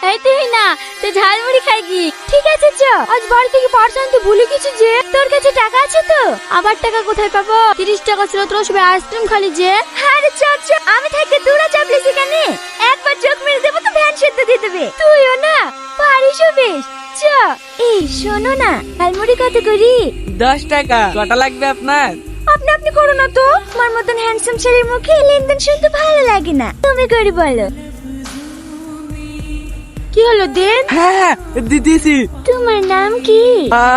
এই তুই না তো ঝালমুড়ি খাই কি? ঠিক আছে চ, আজ বাড়ি থেকে পার্স আনতে ভুলে গেছি যে। তোর কাছে টাকা আছে তো? আবার টাকা কোথায় পাবো? 30 টাকা ছিল তোর সবে আইসক্রিম খালি যে। আরে চ চ, আমি থাকতে তোরা চাপলি সেখানে। একবার চোখ মেরে দেবো তো ভ্যান সেদ্ধ দিয়ে দেবে। তুইও না পারিস বেশ। চ, এই শোনো না, ঝালমুড়ি কত করি? 10 টাকা। কটা লাগবে আপনার? আপনি আপনি করো না তো, আমার মতন হ্যান্ডসাম ছেলের মুখে লেনদেন শুনতে ভালো লাগে না। তুমি করে বলো। কি হলো দেন? হ্যাঁ দিদিছি। তোমার নাম কি?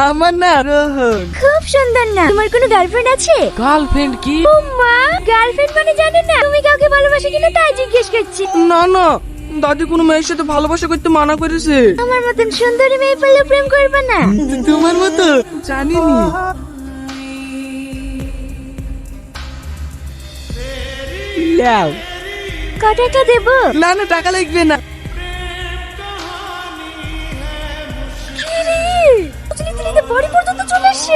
আমার না রোহন। খুব সুন্দর না। তোমার কোনো গার্লফ্রেন্ড আছে? গার্লফ্রেন্ড কি? ও মা, গার্লফ্রেন্ড মানে জানে না তুমি কাউকে ভালোবাসো কিনা তাই জিজ্ঞেস করছি। না না, দাদি কোনো মেয়ের সাথে ভালোবাসা করতে মানা করেছে। আমার মতন সুন্দরী মেয়ে পেলে প্রেম করবে না? তোমার মতো জানিনি। লাও। ক টাকা দেবো? না না, টাকা লাগবে না। বাড়ি পর্যন্ত চলে আসছে।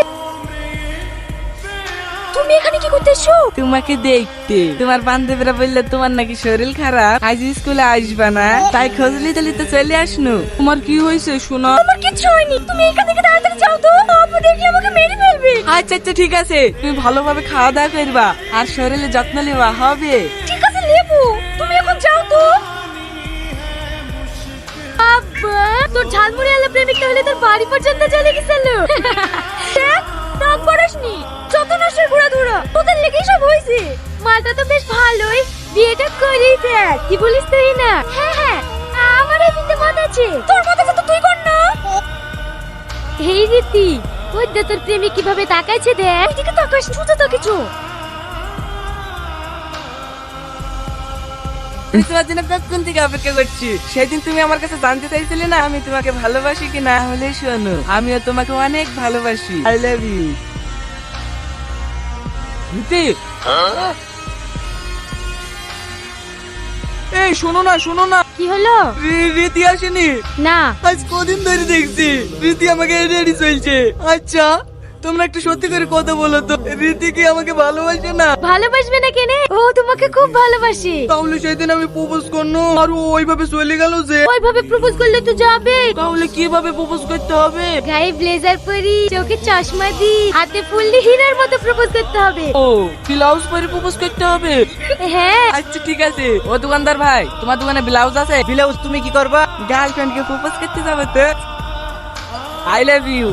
তুমি এখানে কি করতেছো? তোমাকে দেখতে। তোমার বান্ধবীরা বললে তোমার নাকি শরীর খারাপ, আজ স্কুলে আসবা না, তাই খোঁজ নিতে নিতে চলে আসনু। তোমার কি হয়েছে শোনো? আমার কিচ্ছু হয়নি, তুমি এখান থেকে তাড়াতাড়ি যাও তো, আপু দেখলে আমাকে মেরে ফেলবে। আচ্ছা আচ্ছা ঠিক আছে, তুমি ভালোভাবে খাওয়া দাওয়া করবা আর শরীরে যত্ন নেওয়া হবে। ঠিক আছে লেবু, তুমি এখন যাও তো। আব্বা, তোর ঝালমুড়ি আলা প্রেমিক তাহলে তোর বাড়ি পর্যন্ত চলে গেছিল। দেখ, নাক বড়াসনি, যত নষ্টের ঘোড়া ধরো তোদের লেগেই সব হয়েছে। মালটা তো বেশ ভালোই, বিয়েটা করেই দেখ। কি বলিস তুই না? হ্যাঁ হ্যাঁ, আমার এই বিতে মত আছে। তোর মত আছে তো তুই কর না। এই রীতি, ওই দে তোর প্রেমিক কিভাবে তাকাইছে দেখ। এদিকে তাকাস, ছুটে তাকিছো। আমি তোমার জন্য কখন থেকে অপেক্ষা করছি। সেদিন তুমি আমার কাছে জানতে চাইছিলে না আমি তোমাকে ভালোবাসি কি না। হলে শোনো, আমিও তোমাকে অনেক ভালোবাসি। I love you. রীতি, এই শোনো না শোনো না। কি হলো? রীতি আসেনি। না, আজ কদিন ধরে দেখছি রীতি আমাকে রেডি চলছে। আচ্ছা তোমরা একটু সত্যি করে কথা বলো তো, রীতি কি আমাকে ভালোবাসে না? ভালোবাসবে না কেনে? ও তোমাকে খুব ভালোবাসে। তাহলে সেদিন আমি প্রপোজ করনো আর ও ওইভাবে চলে গেল যে। ওইভাবে প্রপোজ করলে তো যাবে। তাহলে কিভাবে প্রপোজ করতে হবে? গায়ে ব্লেজার পরি, চোখে চশমা দি, হাতে ফুল দিয়ে হীরার মতো প্রপোজ করতে হবে। ও ব্লাউজ পরে প্রপোজ করতে হবে? হ্যাঁ। আচ্ছা ঠিক আছে। ও দোকানদার ভাই, তোমার দোকানে ব্লাউজ আছে? ব্লাউজ তুমি কি করবা? গার্লফ্রেন্ড কে প্রপোজ করতে যাবে তো। I love you.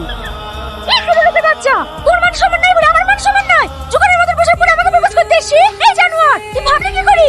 বাচ্চা, তোর মান সম্মান নাই বলে আমার মান সম্মান নাই। জোগাড়ের মতো বসে পড়ে আমাকে প্রপোজ করতে এসেছিস? এই জানোয়ার, তুই ভাবলি কি করি?